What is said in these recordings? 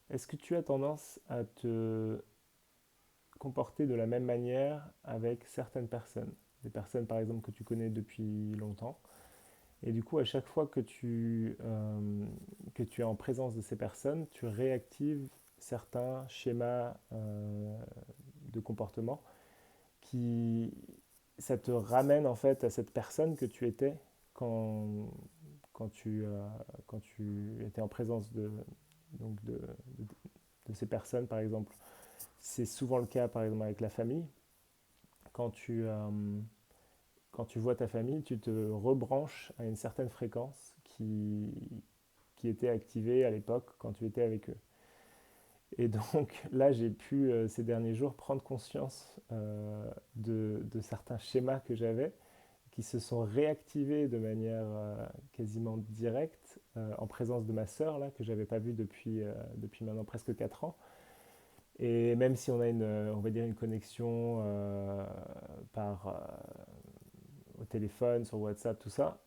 Est-ce que tu as tendance à te comporter de la même manière avec certaines personnes? Des personnes par exemple que tu connais depuis longtemps. Et du coup, à chaque fois que tu es en présence de ces personnes, tu réactives certains schémas de comportement qui, ça te ramène en fait à cette personne que tu étais quand, quand, tu, euh, quand tu étais en présence donc de ces personnes, par exemple. C'est souvent le cas, par exemple, avec la famille. Quand tu, euh, Quand tu vois ta famille, tu te rebranches à une certaine fréquence qui était activée à l'époque quand tu étais avec eux. Et donc là, j'ai pu ces derniers jours prendre conscience de certains schémas que j'avais qui se sont réactivés de manière quasiment directe en présence de ma sœur, là, que je n'avais pas vue depuis maintenant presque 4 ans. Et même si on a on va dire une connexion au téléphone, sur WhatsApp, tout ça,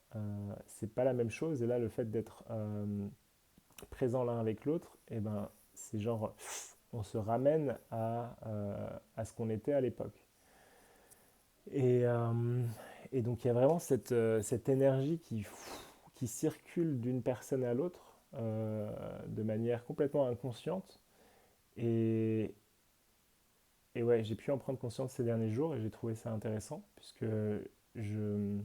c'est pas la même chose. Et là, le fait d'être présent l'un avec l'autre, et ben, c'est genre, on se ramène à ce qu'on était à l'époque. Et, euh, et donc, il y a vraiment cette énergie qui circule d'une personne à l'autre de manière complètement inconsciente. Et, et ouais, j'ai pu en prendre conscience ces derniers jours et j'ai trouvé ça intéressant je,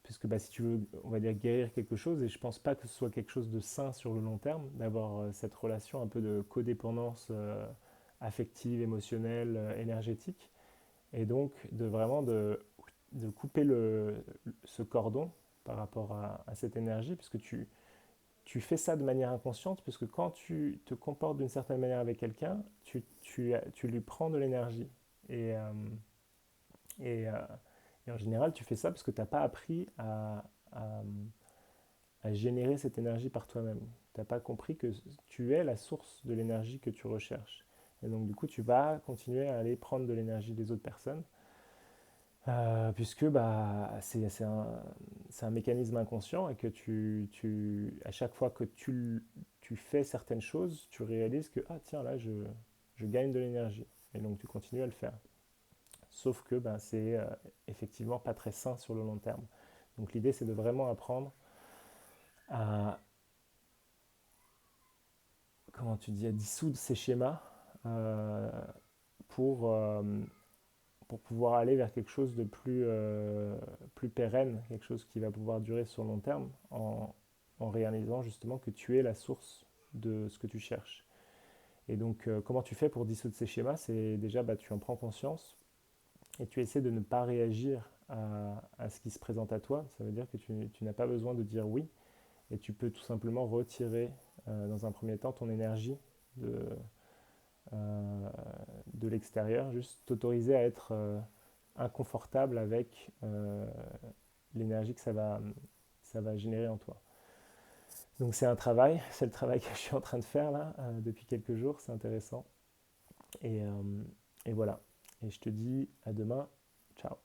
puisque bah, si tu veux, on va dire guérir quelque chose, et je pense pas que ce soit quelque chose de sain sur le long terme, d'avoir cette relation un peu de codépendance affective, émotionnelle, énergétique, et donc de couper ce cordon par rapport à cette énergie, puisque tu fais ça de manière inconsciente, puisque quand tu te comportes d'une certaine manière avec quelqu'un, tu lui prends de l'énergie. Et, euh, et, euh, et en général, tu fais ça parce que tu n'as pas appris à, à générer cette énergie par toi-même. Tu n'as pas compris que tu es la source de l'énergie que tu recherches. Et donc, du coup, tu vas continuer à aller prendre de l'énergie des autres personnes, puisque bah, c'est un mécanisme inconscient et que à chaque fois que tu fais certaines choses, tu réalises que, ah tiens, là, je gagne de l'énergie. Et donc, tu continues à le faire. Sauf que ben, c'est effectivement pas très sain sur le long terme. Donc, l'idée, c'est de vraiment apprendre à, comment tu dis, à dissoudre ces schémas euh, pour, euh, pour pouvoir aller vers quelque chose de plus pérenne, quelque chose qui va pouvoir durer sur le long terme, en réalisant justement que tu es la source de ce que tu cherches. Et donc, comment tu fais pour dissoudre ces schémas? C'est déjà, bah, tu en prends conscience et tu essaies de ne pas réagir à ce qui se présente à toi. Ça veut dire que tu n'as pas besoin de dire oui et tu peux tout simplement retirer dans un premier temps ton énergie de, euh, de l'extérieur, juste t'autoriser à être inconfortable avec l'énergie que ça va générer en toi. Donc c'est un travail, c'est le travail que je suis en train de faire là depuis quelques jours, c'est intéressant. Et, euh, et voilà. Et je te dis à demain. Ciao.